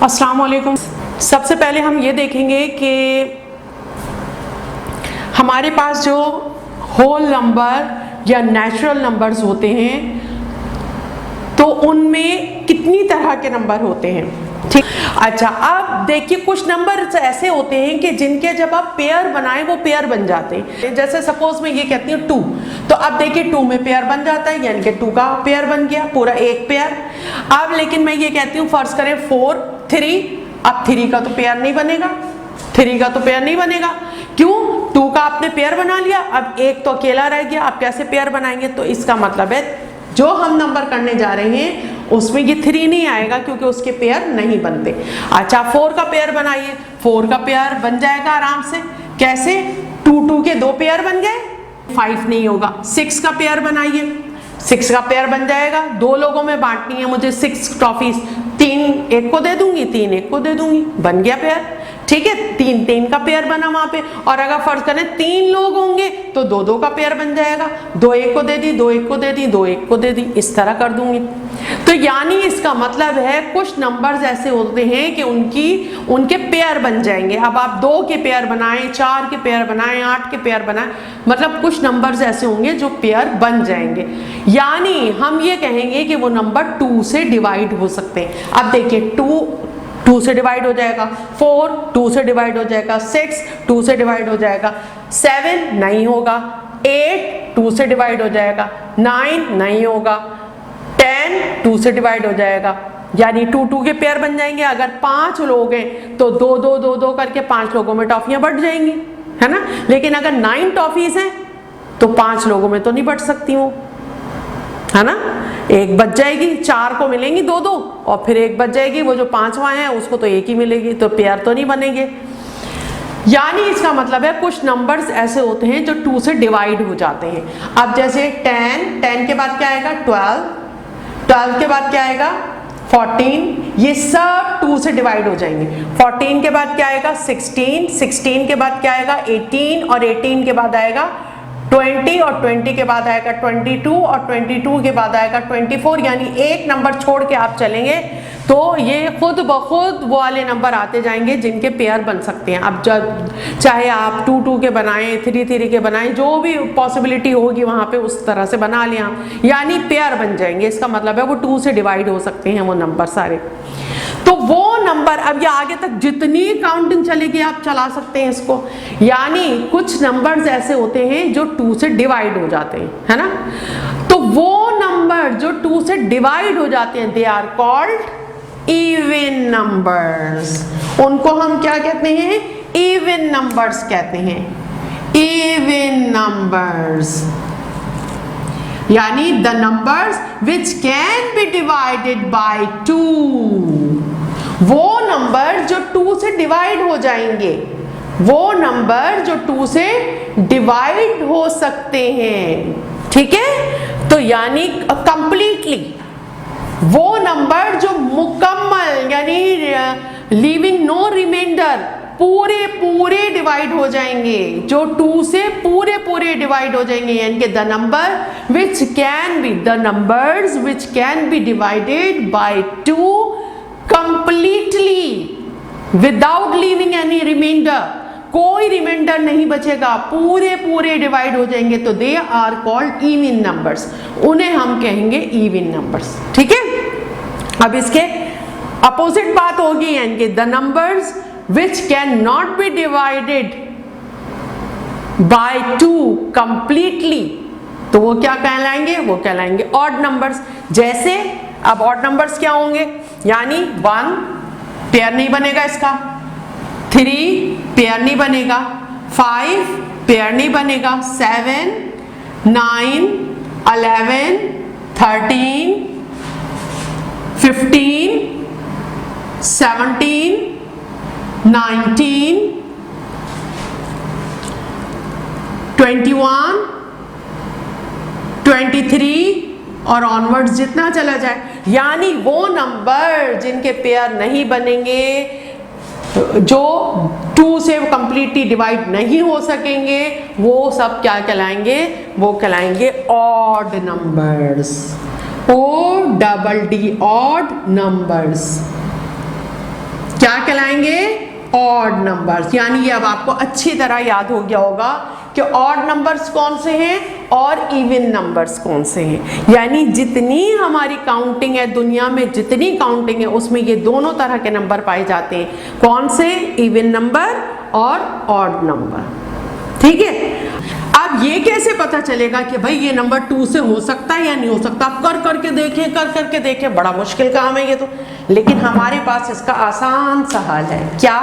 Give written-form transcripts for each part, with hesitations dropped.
अस्सलाम वालेकुम। सबसे पहले हम ये देखेंगे कि हमारे पास जो होल नंबर या नेचुरल नंबर्स होते हैं तो उनमें कितनी तरह के नंबर होते हैं। ठीक, अच्छा अब देखिए कुछ नंबर ऐसे होते हैं कि जिनके जब आप पेयर बनाएं वो पेयर बन जाते हैं। जैसे सपोज मैं ये कहती हूँ 2, तो अब देखिए 2 में पेयर बन जाता है, यानी कि 2 का पेयर बन गया पूरा एक पेयर। अब लेकिन मैं ये कहती हूँ फर्ज करें 4, 3, अब 3 का तो पेयर नहीं बनेगा, 3 का तो पेयर नहीं बनेगा। क्यों? 2 का आपने पेयर बना लिया, अब एक तो अकेला रह गया, आप कैसे पेयर बनाएंगे? तो इसका मतलब है जो हम नंबर करने जा रहे हैं उसमें ये 3 नहीं आएगा क्योंकि उसके पेयर नहीं बनते। अच्छा 4 का पेयर बनाइए, 4 का पेयर बन जाएगा आराम से। कैसे? 2 के 2 पेयर बन गए, 5 नहीं होगा। 6 का पेयर बनाइए, 6 का पेयर बन जाएगा। 2 लोगों में बांटनी है मुझे 6 टॉफीज, 3 एक को दे दूंगी, 3 एक को दे दूंगी, बन गया पेयर। ठीक है, 3 का पेयर बना वहां पे। और अगर फर्ज करें 3 लोग होंगे तो 2 का पेयर बन जाएगा, 2 एक को दे दी, 2 एक को दे दी, 2 एक को दे दी, इस तरह कर दूंगी। तो यानी इसका मतलब है कुछ नंबर्स ऐसे होते हैं कि उनके पेयर बन जाएंगे। अब आप 2 के पेयर बनाएं, 4 के पेयर बनाएं, 8 के पेयर बनाएं, मतलब कुछ नंबर्स ऐसे होंगे जो पेयर बन जाएंगे। यानी हम ये कहेंगे कि वो नंबर 2 से डिवाइड हो सकते हैं। अब देखिए 2 से डिवाइड हो जाएगा, 4 2 से डिवाइड हो जाएगा, 6 2 से डिवाइड हो जाएगा, 7 नहीं होगा, 8 2 से डिवाइड हो जाएगा, 9 नहीं होगा, 10 2 से डिवाइड हो जाएगा। यानी 2 के पेयर बन जाएंगे। अगर 5 लोग हैं तो 2 करके 5 लोगों में टॉफियां बढ़ जाएंगी, है ना। लेकिन अगर 9 टॉफीज हैं तो 5 लोगों में तो नहीं बढ़ सकती वो, है ना। एक बच जाएगी, 4 को मिलेंगी 2 और फिर एक बच जाएगी, वो जो 5वां है उसको तो एक ही मिलेगी, तो पेयर तो नहीं बनेंगे। यानी इसका मतलब है कुछ नंबर्स ऐसे होते हैं जो 2 से डिवाइड हो जाते हैं। अब जैसे 10 के बाद क्या आएगा? 12 के बाद क्या आएगा? 14, ये सब 2 से डिवाइड हो जाएंगे। 14 के बाद क्या आएगा? 16 के बाद क्या आएगा? 18 और 18 के बाद आएगा 20 और 20 के बाद आएगा 22 और 22 के बाद आएगा 24। यानी एक नंबर छोड़ के आप चलेंगे तो ये खुद ब खुद वो वाले नंबर आते जाएंगे जिनके पेयर बन सकते हैं। अब जब चाहे आप 2 के बनाएं, 3 के बनाएं, जो भी पॉसिबिलिटी होगी वहां पे उस तरह से बना लें आप, यानी पेयर बन जाएंगे। इसका मतलब है वो 2 से डिवाइड हो सकते हैं वो नंबर सारे। तो वो नंबर अब ये आगे तक जितनी काउंटिंग चलेगी आप चला सकते हैं इसको। यानी कुछ नंबर्स ऐसे होते हैं जो 2 से डिवाइड हो जाते हैं, है ना। तो वो नंबर जो 2 से डिवाइड हो जाते हैं they are called even numbers. उनको हम क्या कहते हैं? इवन नंबर्स कहते हैं। इवन नंबर्स यानी the numbers which can be divided by 2। वो नंबर जो 2 से डिवाइड हो जाएंगे, वो नंबर जो 2 से डिवाइड हो सकते हैं। ठीक है, तो यानी कंप्लीटली वो नंबर जो मुकम्मल यानी लीविंग नो रिमाइंडर पूरे डिवाइड हो जाएंगे, जो 2 से पूरे डिवाइड हो जाएंगे। यानी कि the numbers which can be divided by 2 completely without leaving any remainder, कोई रिमाइंडर नहीं बचेगा, पूरे डिवाइड हो जाएंगे, तो they are called even numbers. उन्हें हम कहेंगे इवन नंबर्स। ठीक है, अब इसके अपोजिट बात होगी, यानी कि the numbers which cannot be divided by 2 completely, तो वो क्या कहलाएंगे? वो कहलाएंगे ऑड नंबर्स। जैसे अब ऑड नंबर्स क्या होंगे? यानी 1 पेयर नहीं बनेगा इसका, 3 पेयर नहीं बनेगा, 5 पेयर नहीं बनेगा, 7 9 11 13 15 17 19 21 23 और ऑनवर्ड्स जितना चला जाए। यानी वो नंबर जिनके पेयर नहीं बनेंगे, जो 2 से कंप्लीटली डिवाइड नहीं हो सकेंगे, वो सब क्या कहलाएंगे? वो कहलाएंगे odd numbers. ODD odd numbers. क्या कहलाएंगे? Odd numbers. यानी ये अब आपको अच्छी तरह याद हो गया होगा कि ऑड नंबर्स कौन से हैं और इवन नंबर्स कौन से हैं। यानी जितनी हमारी काउंटिंग है दुनिया में, जितनी काउंटिंग है उसमें ये दोनों तरह के नंबर पाए जाते हैं। कौन से? इवन नंबर और ऑड नंबर। ठीक है। अब ये कैसे पता चलेगा कि भाई ये नंबर 2 से हो सकता है या नहीं हो सकता? आप कर करके देखें, बड़ा मुश्किल काम है ये तो। लेकिन हमारे पास इसका आसान सा हल है। क्या?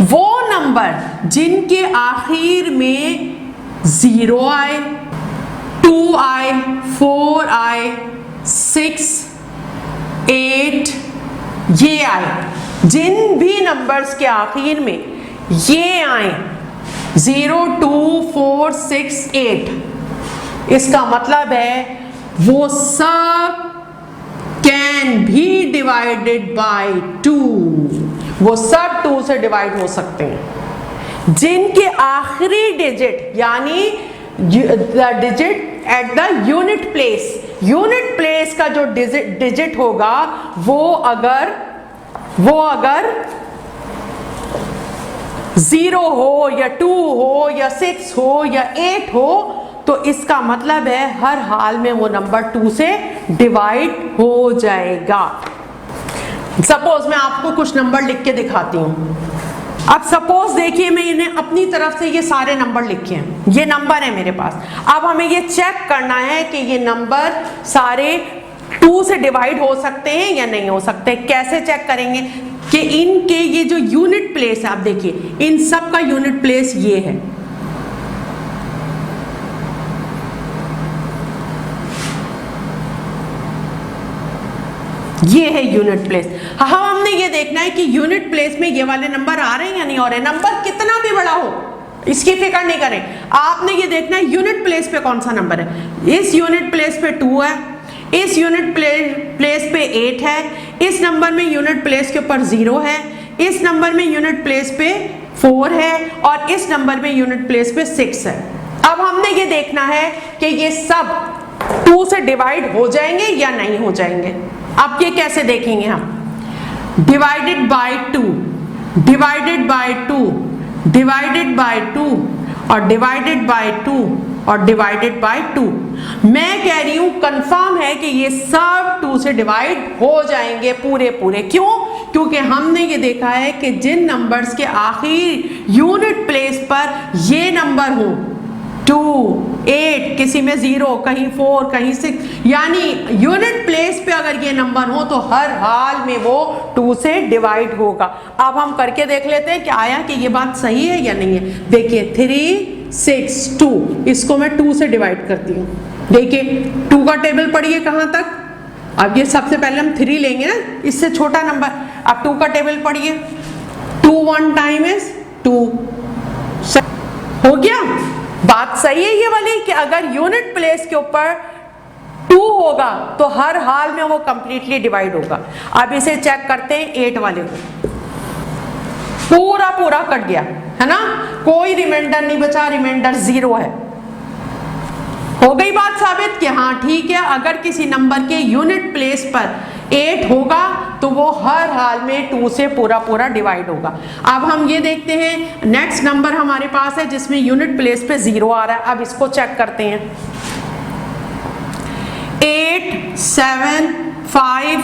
वो नंबर जिनके आखिर में 0 आए, 2 आए, 4 आए, 6, 8 ये आए, जिन भी नंबर्स के आखिर में ये आए 0, 2, 4, 6, 8, इसका मतलब है वो सब कैन बी डिवाइडेड बाय 2। वो सब 2 से डिवाइड हो सकते हैं। जिनके आखिरी डिजिट यानी the digit at the unit place का जो डिजिट होगा वो अगर 0 हो या 2 हो या 6 हो या 8 हो तो इसका मतलब है हर हाल में वो नंबर 2 से डिवाइड हो जाएगा। सपोज मैं आपको कुछ नंबर लिख के दिखाती हूँ। अब सपोज देखिए मैं इन्हें अपनी तरफ से ये सारे नंबर लिखे हैं, ये नंबर है मेरे पास। अब हमें ये चेक करना है कि ये नंबर सारे 2 से डिवाइड हो सकते हैं या नहीं हो सकते। कैसे चेक करेंगे? कि इनके ये जो यूनिट प्लेस है, आप देखिए इन सब का यूनिट प्लेस ये है। ये है यूनिट प्लेस। हाँ, हमने ये देखना है कि यूनिट प्लेस में ये वाले नंबर आ रहे हैं या नहीं आ रहे। नंबर कितना भी बड़ा हो इसकी फिक्र नहीं करें, आपने ये देखना है यूनिट प्लेस पे कौन सा नंबर है। इस यूनिट प्लेस पे 2 है, इस यूनिट प्लेस पे 8 है, इस नंबर में यूनिट प्लेस के ऊपर 0 है, इस नंबर में यूनिट प्लेस पे 4 है और इस नंबर में यूनिट प्लेस पे 6 है। अब हमने ये देखना है कि ये सब 2 से डिवाइड हो जाएंगे या नहीं हो जाएंगे। अब ये कैसे देखेंगे हम? Divided by 2, divided by 2, divided by 2 और डिवाइडेड बाय 2 और डिवाइडेड बाय 2। मैं कह रही हूं कंफर्म है कि ये सब 2 से डिवाइड हो जाएंगे पूरे। क्यों? क्योंकि हमने ये देखा है कि जिन नंबर्स के आखिर यूनिट प्लेस पर ये नंबर हो 2, 8, किसी में 0, कहीं 4, कहीं 6, यानी यूनिट प्लेस पे अगर ये नंबर हो तो हर हाल में वो 2 से डिवाइड होगा। अब हम करके देख लेते हैं कि आया कि ये बात सही है या नहीं है। देखिए 3, 6, 2, इसको मैं 2 से डिवाइड करती हूँ। देखिए 2 का टेबल पढ़िए कहाँ तक। अब ये सबसे पहले हम 3 लेंगे ना, इससे छोटा नंबर। अब 2 का टेबल पढ़िए। 2 1 टाइम इज 2। हो गया? बात सही है ये वाली कि अगर यूनिट प्लेस के ऊपर 2 होगा तो हर हाल में वो कंप्लीटली डिवाइड होगा। अब इसे चेक करते हैं 8 वाले को। पूरा कट गया है ना, कोई रिमाइंडर नहीं बचा, रिमाइंडर 0 है। हो गई बात साबित कि हाँ ठीक है, अगर किसी नंबर के यूनिट प्लेस पर 8 होगा तो वो हर हाल में 2 से पूरा डिवाइड होगा। अब हम ये देखते हैं नेक्स्ट नंबर हमारे पास है जिसमें यूनिट प्लेस पे 0 आ रहा है। अब इसको चेक करते हैं। 8 7 5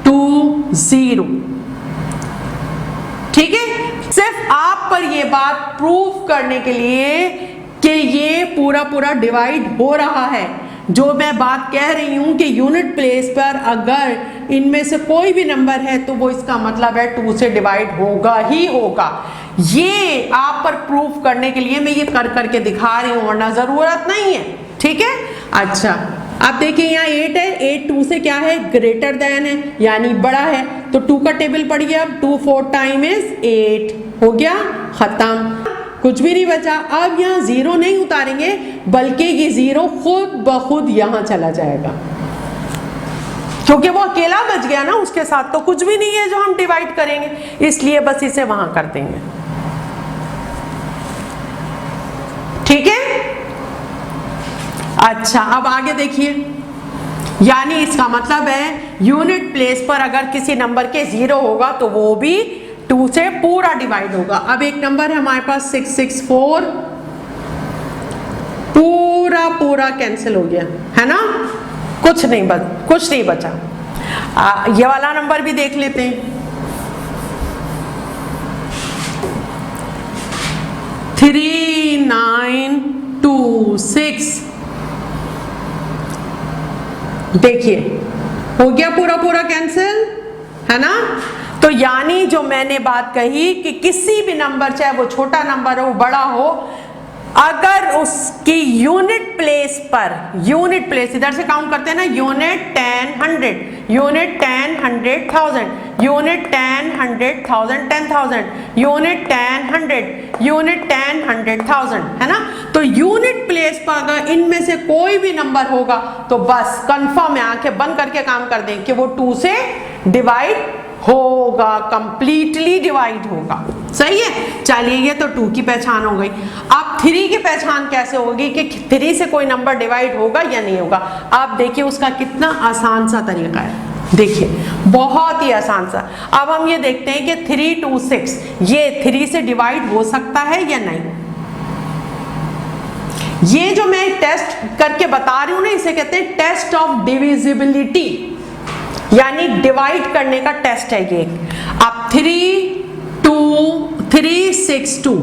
2 0। ठीक है, सिर्फ आप पर ये बात प्रूफ करने के लिए कि ये पूरा डिवाइड हो रहा है। जो मैं बात कह रही हूं कि यूनिट प्लेस पर अगर इनमें से कोई भी नंबर है तो वो इसका मतलब है 2 से डिवाइड होगा ही होगा। ये आप पर प्रूफ करने के लिए मैं ये कर करके दिखा रही हूं, वरना जरूरत नहीं है। ठीक है, अच्छा अब देखिए यहाँ 8 है, 8 2 से क्या है? ग्रेटर देन है, यानी बड़ा है। तो 2 का टेबल पढ़िए। अब 2 4 टाइम इज 8। हो गया, खत्म, कुछ भी नहीं बचा। अब यहाँ 0 नहीं उतारेंगे बल्कि ये 0 खुद ब खुद यहाँ चला जाएगा, क्योंकि वो अकेला बच गया ना, उसके साथ तो कुछ भी नहीं है जो हम डिवाइड करेंगे, इसलिए बस इसे वहां कर देंगे। ठीक है, अच्छा अब आगे देखिए। यानी इसका मतलब है यूनिट प्लेस पर अगर किसी नंबर के 0 होगा तो वो भी 2 से पूरा डिवाइड होगा। अब एक नंबर है हमारे पास 664, पूरा पूरा कैंसिल हो गया है ना, कुछ नहीं बचा। ये वाला नंबर भी देख लेते हैं, 3926। देखिए हो गया पूरा पूरा कैंसिल, है ना। तो यानी जो मैंने बात कही कि किसी भी नंबर, चाहे वो छोटा नंबर हो बड़ा हो, अगर उसकी यूनिट प्लेस पर, यूनिट प्लेस इधर से काउंट करते हैं ना, unit 10 100, unit 10 100,000, unit 10 100,000 10,000, unit 10 100, unit 10 100,000, है ना। तो यूनिट प्लेस पर अगर इनमें से कोई भी नंबर होगा तो बस कंफर्म है, आंखें बंद करके काम कर दें कि वो 2 से डिवाइड होगा, कंप्लीटली डिवाइड होगा। सही है। चलिए ये तो 2 की पहचान हो गई। अब 3 की पहचान कैसे होगी कि 3 से कोई नंबर डिवाइड होगा या नहीं होगा। आप देखिए उसका कितना आसान सा तरीका है, देखिए बहुत ही आसान सा। अब हम ये देखते हैं कि 326 ये 3 से डिवाइड हो सकता है या नहीं। ये जो मैं टेस्ट करके बता रही हूं ना, इसे कहते हैं टेस्ट ऑफ डिविजिबिलिटी, यानी डिवाइड करने का टेस्ट है ये। अब 362,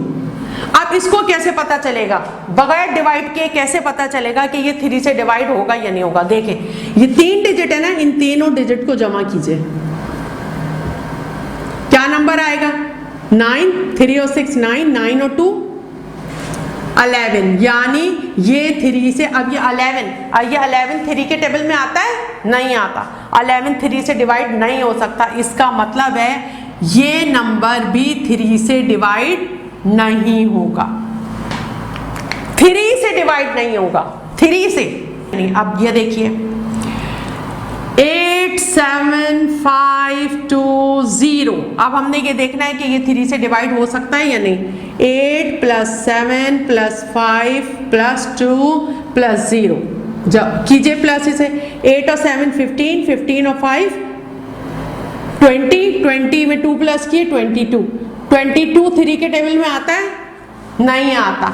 अब इसको कैसे पता चलेगा, बगैर डिवाइड के कैसे पता चलेगा कि ये 3 से डिवाइड होगा या नहीं होगा। देखिए ये 3 डिजिट है ना, इन तीनों डिजिट को जमा कीजिए, क्या नंबर आएगा, 9, 3 और 6 9, 9 और 2 11, यानी ये 3 से, अब ये 11 3 के टेबल में आता है, नहीं आता। 11 3 से डिवाइड नहीं हो सकता, इसका मतलब है ये नंबर भी 3 से डिवाइड नहीं होगा, 3 से डिवाइड नहीं होगा, 3 से नहीं। अब ये देखिए 87520, अब हमने ये देखना है कि ये 3 से डिवाइड हो सकता है या नहीं। 8 + 7 + 5 + 2 + 0, जब कीजिए प्लस इसे, 8 और 7 15, 15 और 5 20, 20 में 2 प्लस किए 22, 22 3 के टेबल में आता है, नहीं आता।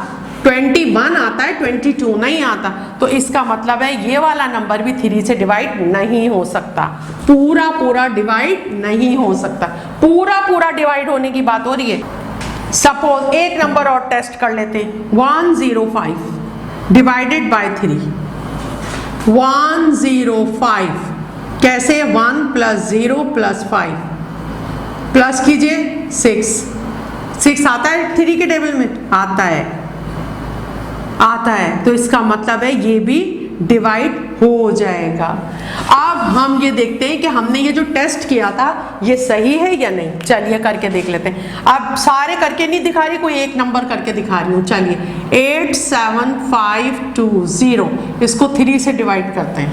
21 आता है, 22 नहीं आता। तो इसका मतलब है ये वाला नंबर भी 3 से डिवाइड नहीं हो सकता, पूरा पूरा डिवाइड नहीं हो सकता। पूरा पूरा डिवाइड होने की बात हो रही है। सपोज एक नंबर और टेस्ट कर लेते हैं, 105 डिवाइडेड बाय 3, 105 कैसे, 1 + 0 + 5 प्लस कीजिए 6 आता है 3 के टेबल में, आता है। तो इसका मतलब है ये भी डिवाइड हो जाएगा। अब हम ये देखते हैं कि हमने ये जो टेस्ट किया था ये सही है या नहीं। चलिए करके देख लेते हैं। अब सारे करके नहीं दिखा रही, कोई एक नंबर करके दिखा रही हूँ। चलिए 87520, इसको 3 से डिवाइड करते हैं,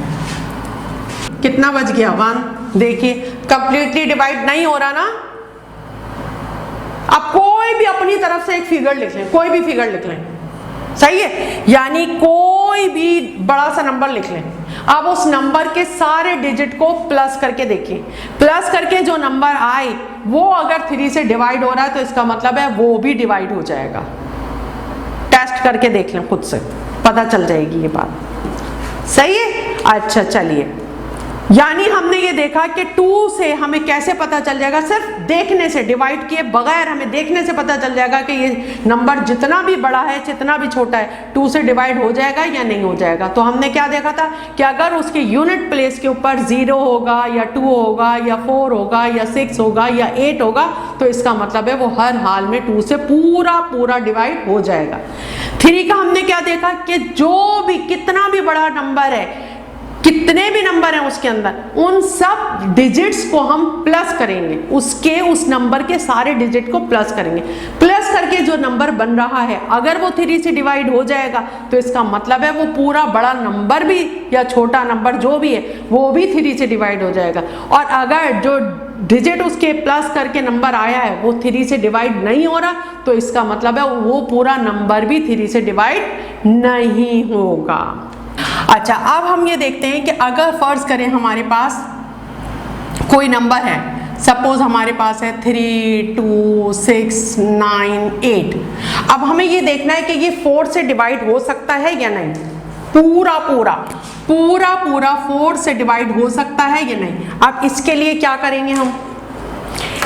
कितना बच गया, 1। देखिए कंप्लीटली डिवाइड नहीं हो रहा ना। अब कोई भी अपनी तरफ से एक फिगर लिख लें, कोई भी फिगर लिख लें, सही है, यानी कोई भी बड़ा सा नंबर लिख लें। अब उस नंबर के सारे डिजिट को प्लस करके देखिए, प्लस करके जो नंबर आए वो अगर 3 से डिवाइड हो रहा है तो इसका मतलब है वो भी डिवाइड हो जाएगा। टेस्ट करके देख लें, खुद से पता चल जाएगी ये बात, सही है। अच्छा चलिए, यानी हमने ये देखा कि 2 से हमें कैसे पता चल जाएगा, सिर्फ देखने से, डिवाइड किए बगैर हमें देखने से पता चल जाएगा कि ये नंबर जितना भी बड़ा है जितना भी छोटा है 2 से डिवाइड हो जाएगा या नहीं हो जाएगा। तो हमने क्या देखा था कि अगर उसके यूनिट प्लेस के ऊपर 0 होगा या 2 होगा या 4 होगा या 6 होगा या 8 होगा तो इसका मतलब है वो हर हाल में 2 से पूरा पूरा डिवाइड हो जाएगा। 3 का हमने क्या देखा कि जो भी कितना भी बड़ा नंबर है, कितने भी नंबर हैं उसके अंदर, उन सब डिजिट्स को हम प्लस करेंगे, उसके उस नंबर के सारे डिजिट को प्लस करेंगे। प्लस करके जो नंबर बन रहा है अगर वो 3 से डिवाइड हो जाएगा तो इसका मतलब है वो पूरा बड़ा नंबर भी या छोटा नंबर जो भी है वो भी 3 से डिवाइड हो जाएगा। और अगर जो डिजिट उसके प्लस करके नंबर आया है वो 3 से डिवाइड नहीं हो रहा तो इसका मतलब है वो पूरा नंबर भी 3 से डिवाइड नहीं होगा। अच्छा, अब हम ये देखते हैं कि अगर फर्ज करें हमारे पास कोई नंबर है, सपोज हमारे पास है 3, 2, 6, 9, 8। अब हमें ये देखना है कि ये 4 से डिवाइड हो सकता है या नहीं। पूरा पूरा 4 से डिवाइड हो सकता है या नहीं। अब इसके लिए क्या करेंगे हम,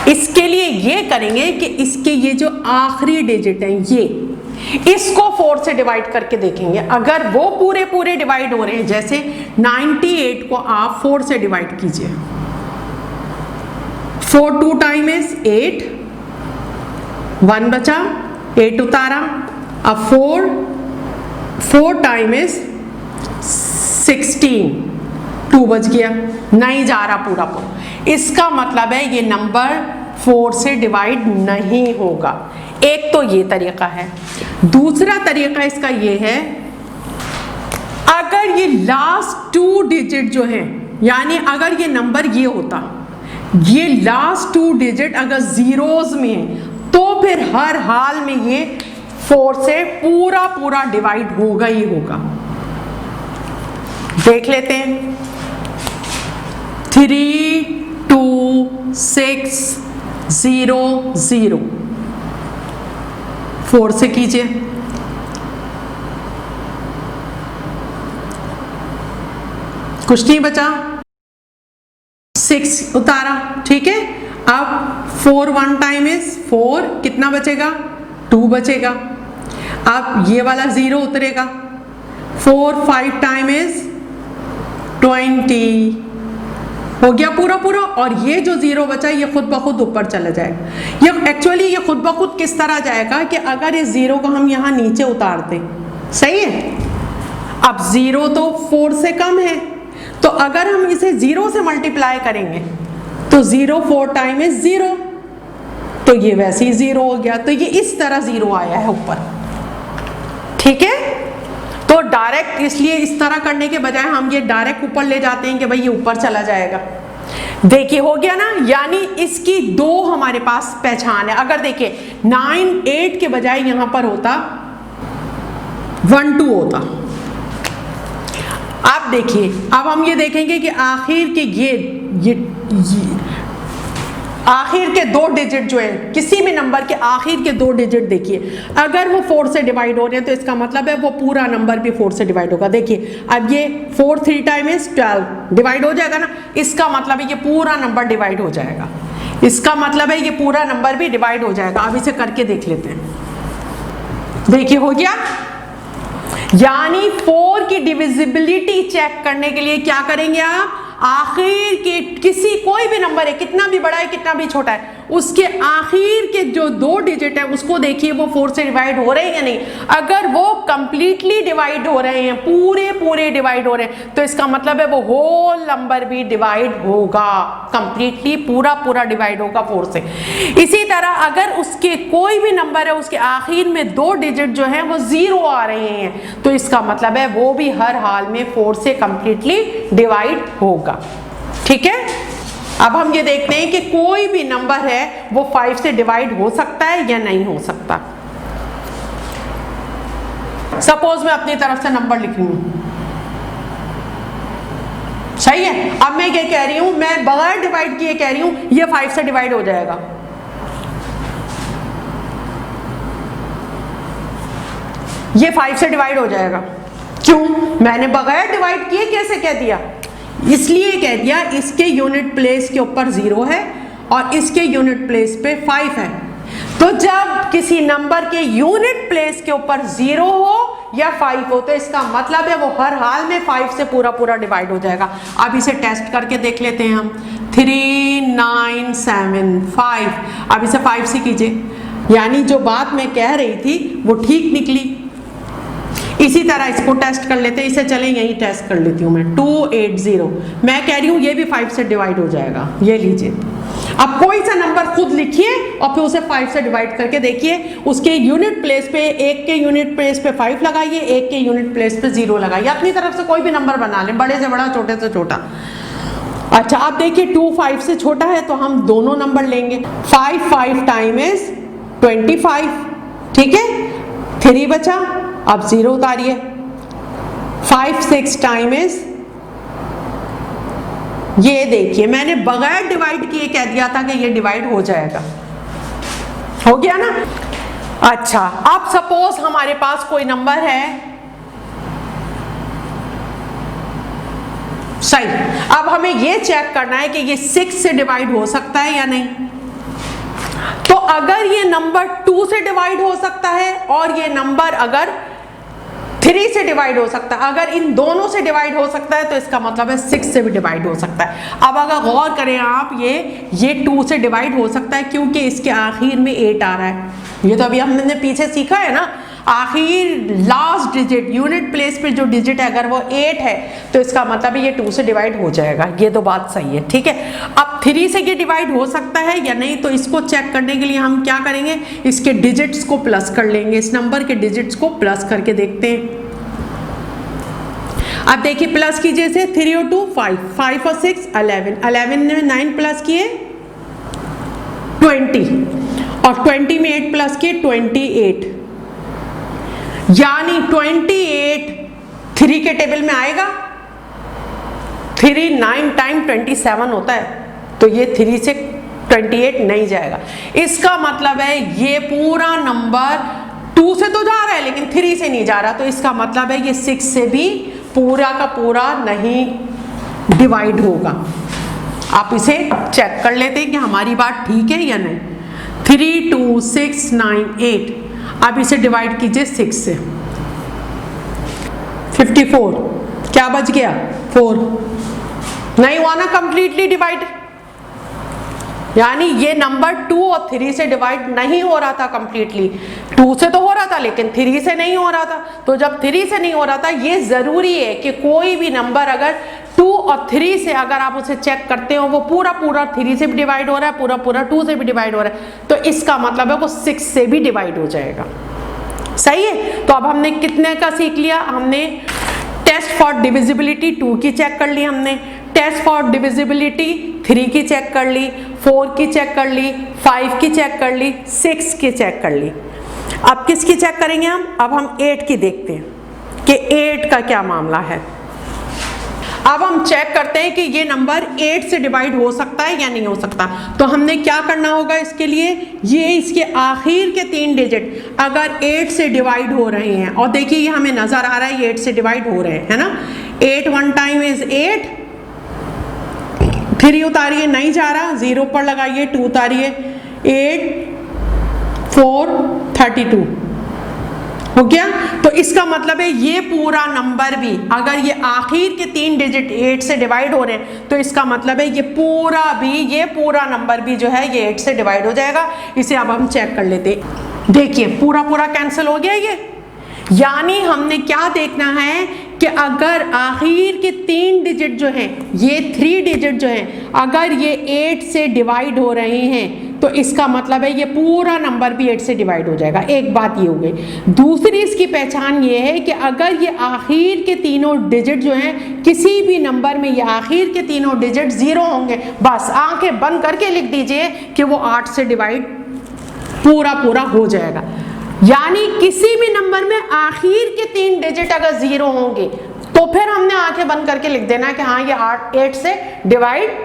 इसके लिए ये करेंगे कि इसके ये जो आखिरी डिजिट हैं ये, इसको 4 से डिवाइड करके देखेंगे। अगर वो पूरे पूरे डिवाइड हो रहे हैं, जैसे 98 को आप 4 से डिवाइड कीजिए, 4 2 टाइम इज 8, 1 बचा, 8 उतारा, अब 4 टाइम इज 16, 2 बच गया, नहीं जा रहा पूरा पूरा। इसका मतलब है ये नंबर 4 से डिवाइड नहीं होगा। एक तो ये तरीका है। दूसरा तरीका इसका ये है, अगर ये लास्ट 2 डिजिट जो है, यानी अगर ये नंबर ये होता, ये लास्ट 2 डिजिट अगर जीरोस में है, तो फिर हर हाल में ये 4 से पूरा पूरा डिवाइड होगा ही होगा। देख लेते हैं, 3, 2, 6, 0, 0, 4 से कीजिए, कुछ नहीं बचा, 6 उतारा, ठीक है। अब 4 1 टाइम इज 4, कितना बचेगा, 2 बचेगा। अब ये वाला 0 उतरेगा, 4 5 टाइम इज 20, हो गया पूरा पूरा। और ये जो 0 बचा ये खुद ब खुद ऊपर चला जाएगा। ये एक्चुअली ये खुद ब खुद किस तरह जाएगा कि अगर इस 0 को हम यहाँ नीचे उतारते, सही है। अब 0 तो 4 से कम है, तो अगर हम इसे 0 से मल्टीप्लाई करेंगे तो 0 4 टाइम इज 0, तो ये वैसे ही 0 हो गया। तो ये इस तरह 0 आया है ऊपर, ठीक है। तो डायरेक्ट इसलिए इस तरह करने के बजाय हम ये डायरेक्ट ऊपर ले जाते हैं कि भाई ये ऊपर चला जाएगा। देखिए हो गया ना, यानी इसकी 2 हमारे पास पहचान है। अगर देखिए 9 8 के बजाय यहां पर होता 1 2 होता। आप देखिए, अब हम ये देखेंगे कि आखिर के ये आखिर के 2 डिजिट जो है, किसी भी नंबर के आखिर के 2 डिजिट देखिए, अगर वो 4 से डिवाइड हो रहे हैं तो इसका मतलब है वो पूरा नंबर भी 4 से डिवाइड होगा। देखिए अब ये 4 3 टाइम इज 12, डिवाइड हो जाएगा ना, इसका मतलब है ये पूरा नंबर डिवाइड हो जाएगा। इसका मतलब है ये पूरा नंबर भी डिवाइड हो जाएगा। अब इसे करके देख लेते हैं, देखिए हो गया। यानी 4 की डिविजिबिलिटी चेक करने के लिए क्या करेंगे आप, आखिर के किसी कोई भी नंबर है, कितना भी बड़ा है कितना भी छोटा है, उसके आखिर के जो 2 डिजिट है उसको देखिए वो 4 से डिवाइड हो रहे हैं या नहीं। अगर वो कंप्लीटली डिवाइड हो रहे हैं, पूरे पूरे डिवाइड हो रहे हैं, तो इसका मतलब है वो होल नंबर भी डिवाइड होगा, कंप्लीटली पूरा पूरा डिवाइड होगा 4 से। इसी तरह अगर उसके कोई भी नंबर है उसके आखिर में 2 डिजिट जो है वो 0 आ रहे हैं, तो इसका मतलब है वो भी हर हाल में 4 से कंप्लीटली डिवाइड होगा, ठीक है। अब हम ये देखते हैं कि कोई भी नंबर है वो 5 से डिवाइड हो सकता है या नहीं हो सकता। सपोज मैं अपनी तरफ से नंबर लिख रही हूं, सही है। अब मैं ये कह रही हूं, मैं बगैर डिवाइड किए कह रही हूं ये 5 से डिवाइड हो जाएगा। ये 5 से डिवाइड हो जाएगा, क्यों, मैंने बगैर डिवाइड किए कैसे कह दिया, इसलिए कह दिया इसके यूनिट प्लेस के ऊपर 0 है और इसके यूनिट प्लेस पे 5 है। तो जब किसी नंबर के यूनिट प्लेस के ऊपर 0 हो या 5 हो, तो इसका मतलब है वो हर हाल में 5 से पूरा पूरा डिवाइड हो जाएगा। अब इसे टेस्ट करके देख लेते हैं हम। 3 9 7 5, अब इसे 5 से कीजिए, यानी जो बात मैं कह रही थी वो ठीक निकली। इसी तरह इसको टेस्ट कर लेते हैं, इसे चलें यही टेस्ट कर लेती हूँ मैं। 280, मैं कह रही हूँ ये भी 5 से डिवाइड हो जाएगा, ये लीजिए। अब कोई सा नंबर खुद लिखिए और फिर उसे 5 से डिवाइड करके देखिए, उसके यूनिट प्लेस पे, एक के यूनिट प्लेस पे 5 लगाइए, एक के यूनिट प्लेस पे 0 लगाइए, अपनी तरफ से कोई भी नंबर बना लें, बड़े से बड़ा छोटे से छोटा। अच्छा अब देखिए 2 5 से छोटा है तो हम दोनों नंबर लेंगे। 5 5 टाइम इज 25, ठीक है, 3 बचा, अब 0 उतारिए। 5 6 टाइम इज ये देखिए मैंने बगैर डिवाइड किए कह दिया था कि ये डिवाइड हो जाएगा, हो गया ना। अच्छा, अब सपोज हमारे पास कोई नंबर है, सही, अब हमें ये चेक करना है कि ये 6 से डिवाइड हो सकता है या नहीं। तो अगर ये नंबर 2 से डिवाइड हो सकता है और ये नंबर अगर 3 से डिवाइड हो सकता है, अगर इन दोनों से डिवाइड हो सकता है तो इसका मतलब है 6 से भी डिवाइड हो सकता है। अब अगर गौर करें आप, ये 2 से डिवाइड हो सकता है क्योंकि इसके आखिर में 8 आ रहा है। ये तो अभी हमने पीछे सीखा है ना, आखिर लास्ट डिजिट यूनिट प्लेस पे जो डिजिट है अगर वो 8 है तो इसका मतलब है ये 2 से डिवाइड हो जाएगा। ये तो बात सही है, ठीक है। अब 3 से ये डिवाइड हो सकता है या नहीं, तो इसको चेक करने के लिए हम क्या करेंगे, इसके डिजिट्स को प्लस कर लेंगे, इस नंबर के डिजिट्स को प्लस करके देखते हैं। अब देखिए प्लस कीजिए इसे, 3 और 2 5, 5 और 6 11, 11 में 9 प्लस किए 20 और 20 में 8 प्लस किए 28, यानी 28 3 के टेबल में आएगा। 3 9 टाइम 27 होता है, तो ये 3 से 28 नहीं जाएगा। इसका मतलब है ये पूरा नंबर 2 से तो जा रहा है लेकिन 3 से नहीं जा रहा, तो इसका मतलब है ये 6 से भी पूरा का पूरा नहीं डिवाइड होगा। आप इसे चेक कर लेते हैं कि हमारी बात ठीक है या नहीं। 3 2 6 9 8, अब इसे डिवाइड कीजिए 6 से, 54, क्या बच गया 4, नहीं हुआ ना कंप्लीटली डिवाइड, यानी ये नंबर 2 और 3 से डिवाइड नहीं हो रहा था कंप्लीटली। 2 से तो हो रहा था लेकिन 3 से नहीं हो रहा था। तो जब 3 से नहीं हो रहा था, ये जरूरी है कि कोई भी नंबर अगर 2 और 3 से अगर आप उसे चेक करते हो वो पूरा पूरा 3 से भी डिवाइड हो रहा है, पूरा पूरा 2 से भी डिवाइड हो रहा है, तो इसका मतलब है वो 6 से भी डिवाइड हो जाएगा। सही है। तो अब हमने कितने का सीख लिया, हमने टेस्ट फॉर डिविजिबिलिटी 2 की चेक कर ली, हमने टेस्ट फॉर डिविजिबिलिटी 3 की चेक कर ली, 4 की चेक कर ली, 5 की चेक कर ली, 6 की चेक कर ली। अब किसकी चेक करेंगे हम, अब हम 8 की देखते हैं कि 8 का क्या मामला है। अब हम चेक करते हैं कि ये नंबर 8 से डिवाइड हो सकता है या नहीं हो सकता। तो हमने क्या करना होगा इसके लिए, ये इसके आखिर के 3 डिजिट अगर 8 से डिवाइड हो रहे हैं, और देखिए ये हमें नजर आ रहा है ये 8 से डिवाइड हो रहे हैं, है ना। 8 1 टाइम इज 8, 3 उतारिए नहीं जा रहा, 0 पर लगाइए, 2 उतारिए, 8 4 32 हो गया। तो इसका मतलब है ये पूरा नंबर भी अगर ये आखिर के 3 डिजिट 8 से डिवाइड हो रहे हैं तो इसका मतलब है ये पूरा नंबर भी जो है ये 8 से डिवाइड हो जाएगा। इसे अब हम चेक कर लेते हैं। देखिए पूरा पूरा कैंसिल हो गया ये, यानी हमने क्या देखना है कि अगर आखिर के 3 डिजिट जो हैं, ये 3 डिजिट जो हैं, अगर ये 8 से डिवाइड हो रहे हैं तो इसका मतलब है ये पूरा नंबर भी 8 से डिवाइड हो जाएगा। एक बात ये हो गई। दूसरी इसकी पहचान ये है कि अगर ये आखिर के तीनों डिजिट जो हैं, किसी भी नंबर में ये आखिर के तीनों डिजिट 0 होंगे, बस आंखें बंद करके लिख दीजिए कि वो 8 से डिवाइड पूरा हो जाएगा। यानी किसी भी नंबर में आखिर के 3 डिजिट अगर 0 होंगे तो फिर हमने आंखें बंद करके लिख देना कि हाँ ये 8 से डिवाइड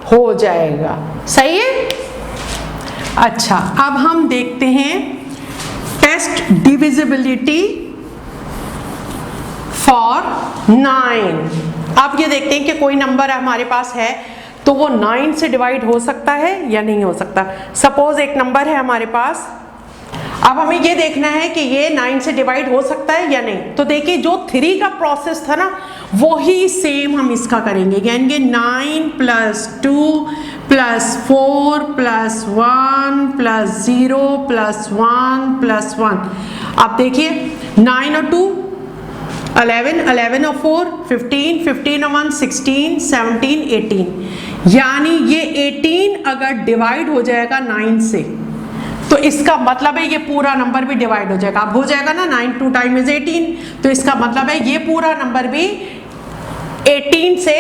हो जाएगा। सही है। अच्छा, अब हम देखते हैं टेस्ट डिविजिबिलिटी फॉर 9। अब ये देखते हैं कि कोई नंबर हमारे पास है तो वो 9 से डिवाइड हो सकता है या नहीं हो सकता। सपोज एक नंबर है हमारे पास, अब हमें ये देखना है कि ये 9 से डिवाइड हो सकता है या नहीं। तो देखिए जो 3 का प्रोसेस था ना वही सेम हम इसका करेंगे, यानी 9 + 2 + 4 + 1 + 0 + 1 + 1। अब देखिए 9 और 2 11, 11 और 4 15, 15 और 1 16, 17 18, यानी ये 18 अगर डिवाइड हो जाएगा 9 से तो इसका मतलब है ये पूरा नंबर भी डिवाइड हो जाएगा। अब हो जाएगा ना, 9 2 टाइम इज 18, तो इसका मतलब है ये पूरा नंबर भी 18 से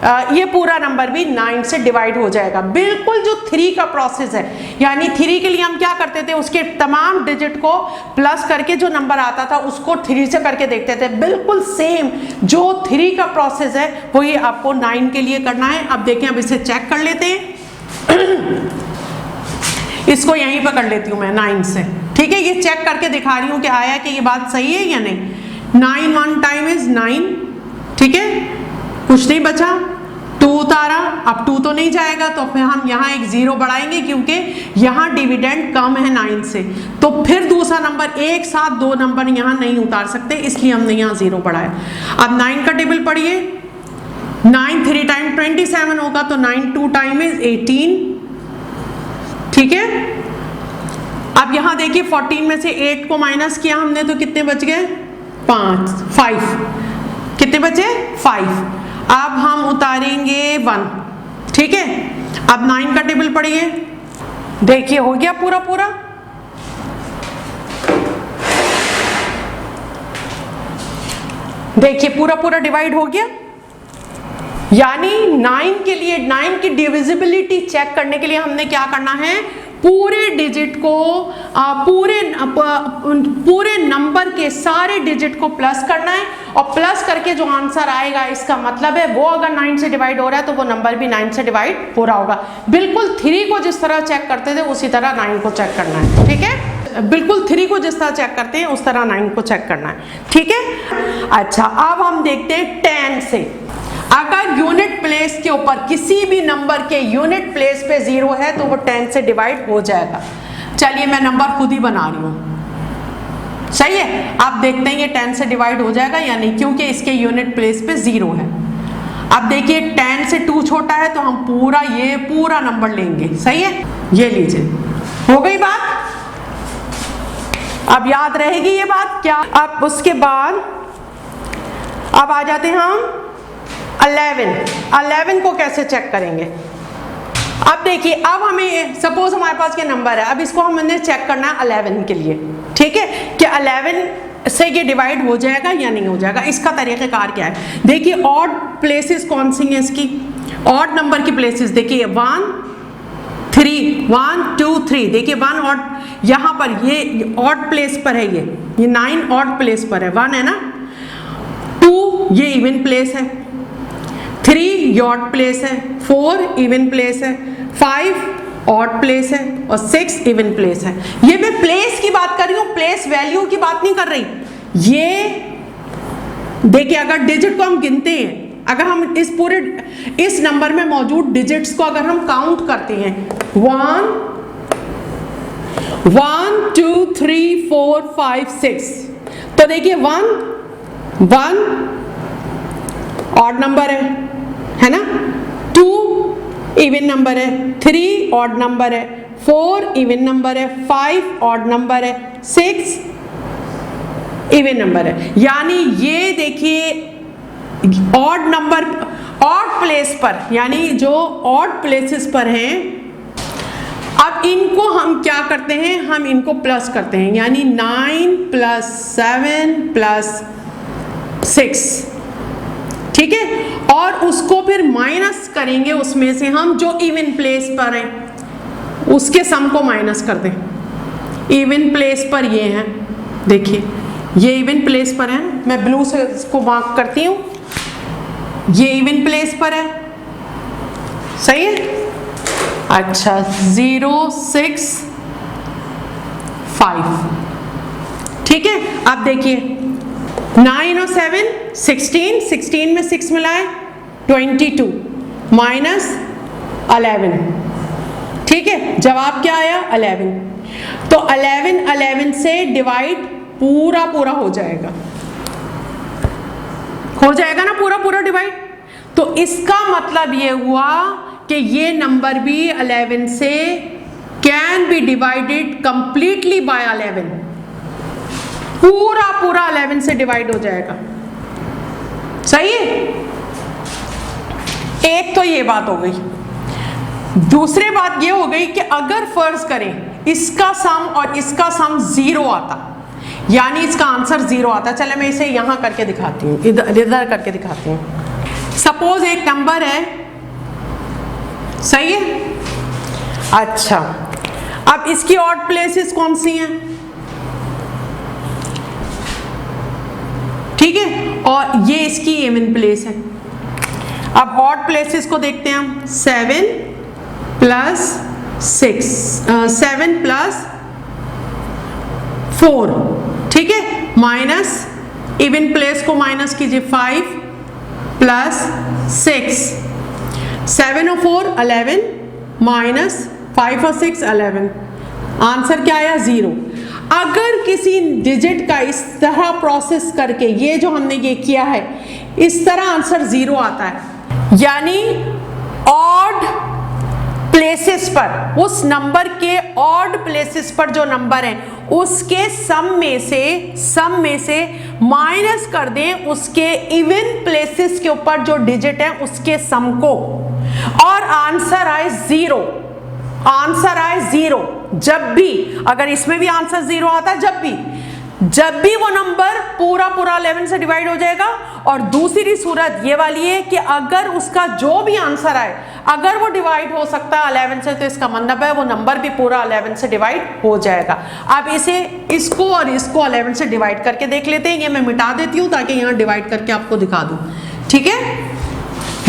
ये पूरा नंबर भी 9 से डिवाइड हो जाएगा। बिल्कुल जो 3 का प्रोसेस है, यानी 3 के लिए हम क्या करते थे, उसके तमाम डिजिट को प्लस करके जो नंबर आता था उसको 3 से करके देखते थे। बिल्कुल सेम जो 3 का प्रोसेस है वही आपको 9 के लिए करना है। अब देखें, अब इसे चेक कर लेते हैं। इसको यहीं पर कर लेती हूँ मैं 9 से, ठीक है। ये चेक करके दिखा रही हूँ कि आया कि ये बात सही है या नहीं। 9 1 टाइम इज 9, ठीक है, कुछ नहीं बचा, 2 उतारा, अब 2 तो नहीं जाएगा, तो फिर हम यहाँ एक 0 बढ़ाएंगे क्योंकि यहाँ डिविडेंड कम है 9 से। तो फिर दूसरा नंबर, एक साथ 2 नंबर यहाँ नहीं उतार सकते, इसलिए हमने यहाँ 0 बढ़ाया। अब 9 का टेबल पढ़िए, 9 3 टाइम 27 होगा, तो 9 2 टाइम इज 18, ठीक है। अब यहाँ देखिए 14 में से 8 को माइनस किया हमने, तो कितने बच गए, 5, कितने बचे, 5। अब हम उतारेंगे 1, ठीक है। अब 9 का टेबल पढ़िए, देखिए हो गया पूरा पूरा। देखिए पूरा पूरा डिवाइड हो गया, यानी 9 के लिए 9 की डिविजिबिलिटी चेक करने के लिए हमने क्या करना है, पूरे डिजिट को पूरे नंबर के सारे डिजिट को प्लस करना है, और प्लस करके जो आंसर आएगा इसका मतलब है वो अगर 9 से डिवाइड हो रहा है तो वो नंबर भी 9 से डिवाइड हो रहा होगा। बिल्कुल 3 को जिस तरह चेक करते थे उसी तरह 9 को चेक करना है, ठीक है। बिल्कुल 3 को जिस तरह चेक करते हैं उस तरह 9 को चेक करना है, ठीक है। अच्छा, अब हम देखते हैं 10 से। अगर यूनिट प्लेस के ऊपर किसी भी नंबर के यूनिट प्लेस पे 0 है तो वो 10 से डिवाइड हो जाएगा। चलिए मैं नंबर खुद ही बना रही हूं, सही है। आप देखते हैं ये 10 से डिवाइड हो जाएगा या नहीं, क्योंकि इसके यूनिट प्लेस पे 0 है। अब देखिए 10 से 2 छोटा है तो हम पूरा नंबर लेंगे, सही है। ये लीजिए, हो गई बात। अब याद रहेगी ये बात क्या। अब उसके बाद अब आ जाते हैं हम 11 को कैसे चेक करेंगे। अब देखिए, अब हमें सपोज हमारे पास ये नंबर है, अब इसको हमने चेक करना है 11 के लिए, ठीक है, कि 11 से ये डिवाइड हो जाएगा या नहीं हो जाएगा। इसका तरीक़ेकार क्या है, देखिए ऑड प्लेसेस कौन सी हैं इसकी, ऑड नंबर की प्लेसेस देखिए 1 3 1 2 3, देखिए 1 ऑड, यहाँ पर ये ऑड प्लेस पर है, ये 9 ऑड प्लेस पर है, 1 है ना, 2 ये इवन प्लेस है, 3 ऑड प्लेस है, 4 इवन प्लेस है, 5 ऑड प्लेस है और 6 इवन प्लेस है। ये मैं प्लेस की बात कर रही हूँ, प्लेस वैल्यू की बात नहीं कर रही। ये देखिए अगर डिजिट को हम गिनते हैं, अगर हम इस नंबर में मौजूद डिजिट्स को अगर हम काउंट करते हैं 1 2 3 4 5 6, तो देखिए 1 ऑड नंबर है ना, 2 इवन नंबर है, 3 ऑड नंबर है, 4 इवन नंबर है, 5 ऑड नंबर है, 6 इवन नंबर है। यानी ये देखिए ऑड नंबर, ऑड प्लेस पर, यानी जो ऑड प्लेसेस पर हैं, अब इनको हम क्या करते हैं, हम इनको प्लस करते हैं, यानी 9 + 7 + 6, ठीक है, और उसको फिर माइनस करेंगे उसमें से हम जो इवन प्लेस पर हैं उसके सम को माइनस कर दें। इवन प्लेस पर ये हैं, देखिए ये इवन प्लेस पर है, मैं ब्लू से इसको मार्क करती हूँ, ये इवन प्लेस पर है, सही है। अच्छा 0 6 5, ठीक है। अब देखिए 9 और 7 16 में 6 मिलाए 22 माइनस 11, ठीक है, जवाब क्या आया 11। तो 11 से डिवाइड पूरा हो जाएगा, ना पूरा डिवाइड। तो इसका मतलब ये हुआ कि ये नंबर भी 11 से can be divided completely by 11, पूरा 11 से डिवाइड हो जाएगा, सही है। एक तो ये बात हो गई। दूसरी बात ये हो गई कि अगर फर्ज करें इसका सम और इसका सम 0 आता, यानी इसका आंसर 0 आता, चले मैं इसे यहां करके दिखाती हूँ, इधर करके दिखाती हूँ। सपोज एक नंबर है, सही है। अच्छा, अब इसकी ऑड प्लेसेस कौन सी हैं? ठीक है, और ये इसकी इवन प्लेस है। अब ऑड प्लेसेस को देखते हैं हम। 7 प्लस 6, 7 प्लस 4, ठीक है, माइनस इवन प्लेस को माइनस कीजिए, 5 प्लस 6, 7 और 4 11, माइनस 5 और 6 11, आंसर क्या आया? 0। अगर किसी डिजिट का इस तरह प्रोसेस करके ये जो हमने ये किया है, इस तरह आंसर 0 आता है, यानी ऑड प्लेसेस पर, उस नंबर के ऑड प्लेसेस पर जो नंबर है उसके सम में से माइनस कर दें उसके इवन प्लेसेस के ऊपर जो डिजिट है उसके सम को, और आंसर आए 0। आंसर आए 0 जब भी, अगर इसमें भी आंसर 0 आता है जब भी वो नंबर पूरा 11 से डिवाइड हो जाएगा। और दूसरी सूरत ये वाली है कि अगर उसका जो भी आंसर आए अगर वो डिवाइड हो सकता है 11 से, तो इसका मतलब है वो नंबर भी पूरा 11 से डिवाइड हो जाएगा। अब इसको और इसको 11 से डिवाइड करके देख लेते हैं। ये मैं मिटा देती हूँ ताकि यहाँ डिवाइड करके आपको दिखा दूँ, ठीक है।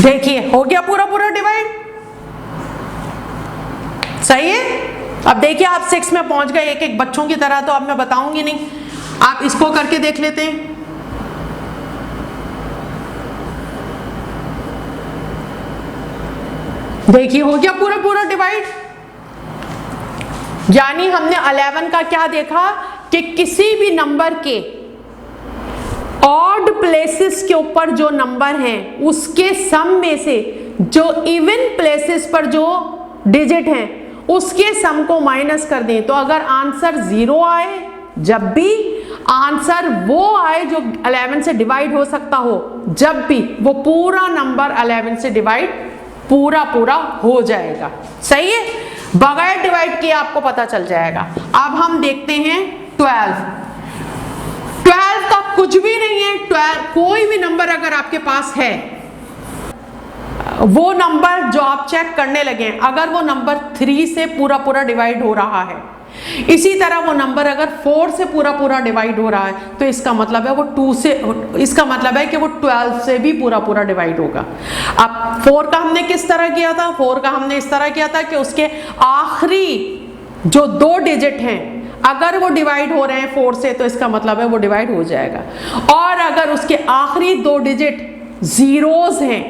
देखिए हो गया पूरा डिवाइड, सही है। अब देखिए आप 6 में पहुंच गए, एक बच्चों की तरह, तो अब मैं बताऊंगी नहीं, आप इसको करके देख लेते हैं। देखिए हो गया पूरा डिवाइड, यानी हमने 11 का क्या देखा कि किसी भी नंबर के ऑड प्लेसेस के ऊपर जो नंबर हैं उसके सम में से जो इवन प्लेसेस पर जो डिजिट हैं उसके सम को माइनस कर दें। तो अगर आंसर 0 आए, जब भी आंसर वो आए जो 11 से डिवाइड हो सकता हो, जब भी वो पूरा नंबर 11 से डिवाइड पूरा हो जाएगा, सही है। बगैर डिवाइड किए आपको पता चल जाएगा। अब हम देखते हैं 12 का कुछ भी नहीं है। 12 कोई भी नंबर अगर आपके पास है, वो नंबर जो आप चेक करने लगे, अगर वो नंबर 3 से पूरा डिवाइड हो रहा है, इसी तरह वो नंबर अगर 4 से पूरा डिवाइड हो रहा है, तो इसका मतलब है वो 2 से, इसका मतलब है कि वो 12 से भी पूरा डिवाइड होगा। अब 4 का हमने किस तरह किया था? 4 का हमने इस तरह किया था कि उसके आखिरी जो 2 डिजिट हैं अगर वो डिवाइड हो रहे हैं 4 से, तो इसका मतलब है वो डिवाइड हो जाएगा। और अगर उसके आखिरी 2 डिजिट जीरोस हैं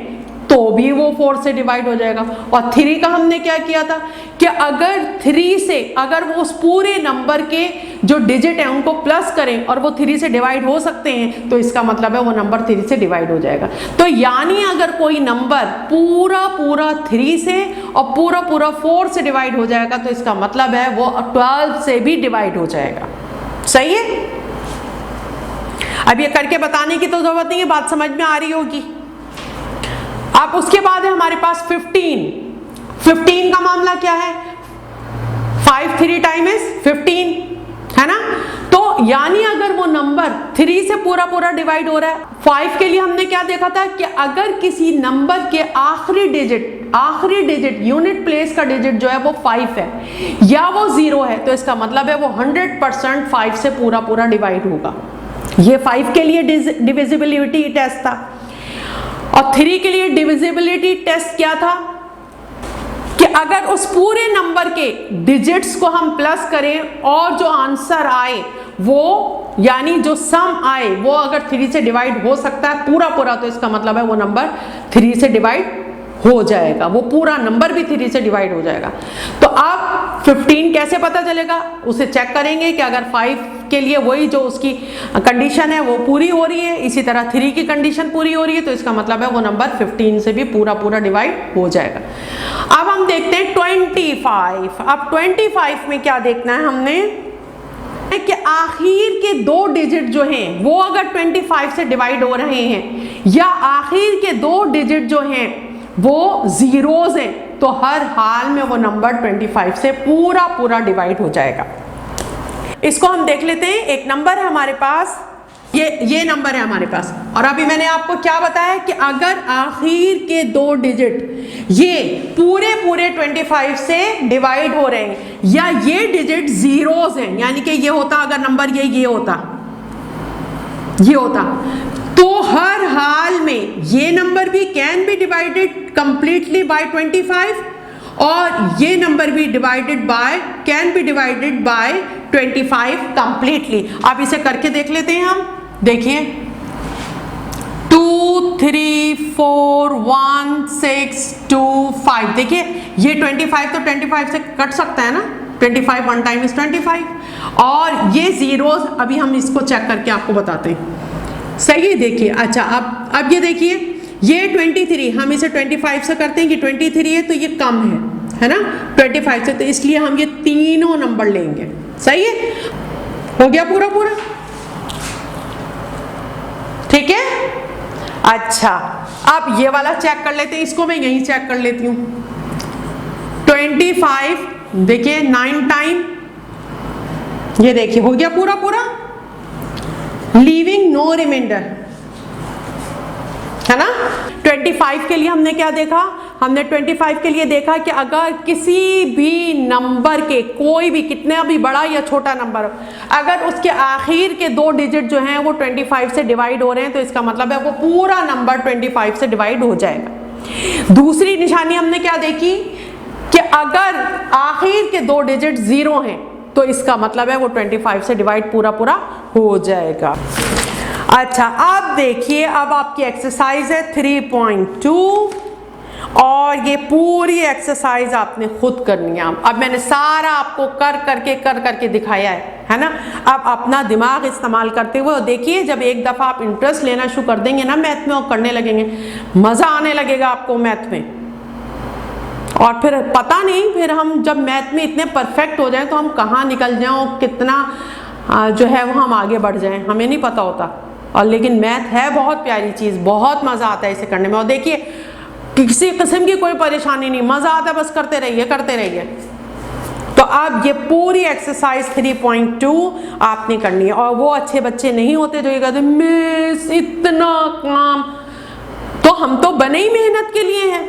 तो भी वो 4 से डिवाइड हो जाएगा। और 3 का हमने क्या किया था कि अगर 3 से, अगर वो उस पूरे नंबर के जो डिजिट हैं उनको प्लस करें और वो 3 से डिवाइड हो सकते हैं, तो इसका मतलब है वो नंबर 3 से डिवाइड हो जाएगा। तो यानी अगर कोई नंबर पूरा 3 से और पूरा 4 से डिवाइड हो जाएगा, तो इसका मतलब है वो 12 से भी डिवाइड हो जाएगा, सही है। अब ये करके बताने की तो जरूरत नहीं है, बात समझ में आ रही होगी। अब उसके बाद है हमारे पास 15 का मामला क्या है? 5 3 टाइम इज 15, है ना। तो यानी अगर वो नंबर 3 से पूरा डिवाइड हो रहा है, 5 के लिए हमने क्या देखा था कि अगर किसी नंबर के आखिरी डिजिट यूनिट प्लेस का डिजिट जो है वो 5 है या वो 0 है, तो इसका मतलब है वो 100% 5 से पूरा डिवाइड होगा। ये 5 के लिए डिविजिबिलिटी टेस्ट था। और 3 के लिए डिविजिबिलिटी टेस्ट क्या था कि अगर उस पूरे नंबर के डिजिट्स को हम प्लस करें और जो आंसर आए वो, यानी जो सम आए वो अगर 3 से डिवाइड हो सकता है पूरा, तो इसका मतलब है वो नंबर 3 से डिवाइड हो जाएगा, वो पूरा नंबर भी 3 से डिवाइड हो जाएगा। तो अब 15 कैसे पता चलेगा? उसे चेक करेंगे कि अगर 5 के लिए वही जो उसकी कंडीशन है वो पूरी हो रही है, इसी तरह 3 की कंडीशन पूरी हो रही है, तो इसका मतलब है वो नंबर 15 से भी पूरा डिवाइड हो जाएगा। अब हम देखते हैं 25। अब 25 में क्या देखना है हमने कि आखिर के 2 डिजिट जो हैं वो अगर 25 से डिवाइड हो रहे हैं या आखिर के 2 डिजिट जो हैं वो जीरोस हैं, तो हर हाल में वो नंबर 25 से पूरा डिवाइड हो जाएगा। इसको हम देख लेते हैं। एक नंबर है हमारे पास, ये नंबर है हमारे पास। और अभी मैंने आपको क्या बताया कि अगर आखिर के 2 डिजिट ये पूरे 25 से डिवाइड हो रहे हैं या ये डिजिट जीरोस हैं, यानी कि ये होता अगर नंबर ये होता तो हर हाल में ये नंबर भी can be divided completely by 25 और ये नंबर भी can be divided bye 25 completely. अब इसे करके देख लेते हैं हम। देखिए 2 3 4 1 6 2 5, देखिए ये 25 तो 25 से कट सकता है ना, 25 1 टाइम इज 25 और ये जीरोस अभी हम इसको चेक करके आपको बताते हैं। सही है, देखिए। अच्छा अब ये देखिए ये 23, हम इसे 25 से करते हैं कि 23 है तो ये कम है ना 25 से, तो इसलिए हम ये तीनों नंबर लेंगे। सही है, हो गया पूरा ठीक है। अच्छा अब ये वाला चेक कर लेते हैं, इसको मैं यहीं चेक कर लेती हूँ। 25 देखिए 9 टाइम, ये देखिए हो गया पूरा लीविंग नो रिमाइंडर, है ना। 25 के लिए हमने क्या देखा, हमने 25 के लिए देखा कि अगर किसी भी नंबर के कोई भी कितना भी बड़ा या छोटा नंबर अगर उसके आखिर के 2 डिजिट जो हैं वो 25 से डिवाइड हो रहे हैं तो इसका मतलब है वो पूरा नंबर 25 से डिवाइड हो जाएगा। दूसरी निशानी हमने क्या देखी कि अगर आखिर के 2 डिजिट 0 हैं तो इसका मतलब है वो 25 से डिवाइड पूरा हो जाएगा। अच्छा अब देखिए, अब आपकी एक्सरसाइज है 3.2 और ये पूरी एक्सरसाइज आपने खुद करनी है। अब मैंने सारा आपको कर करके दिखाया है ना। अब अपना दिमाग इस्तेमाल करते हुए देखिए, जब एक दफ़ा आप इंटरेस्ट लेना शुरू कर देंगे ना मैथ में और करने लगेंगे, मज़ा आने लगेगा आपको मैथ में। और फिर पता नहीं, फिर हम जब मैथ में इतने परफेक्ट हो जाएं तो हम कहाँ निकल जाएं और कितना जो है वो हम आगे बढ़ जाएं, हमें नहीं पता होता। और लेकिन मैथ है बहुत प्यारी चीज़, बहुत मज़ा आता है इसे करने में। और देखिए किसी किस्म की कोई परेशानी नहीं, मज़ा आता है, बस करते रहिए। तो अब ये पूरी एक्सरसाइज 3.2 आपने करनी है। और वो अच्छे बच्चे नहीं होते जो ये कहते मिस इतना काम, तो हम तो बने ही मेहनत के लिए हैं,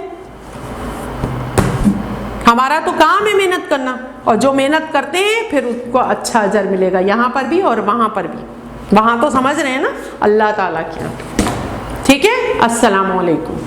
हमारा तो काम है मेहनत करना। और जो मेहनत करते हैं फिर उसको अच्छा अजर मिलेगा, यहाँ पर भी और वहाँ पर भी। वहाँ तो समझ रहे हैं ना, अल्लाह ताला क्या। ठीक है, अस्सलाम वालेकुम।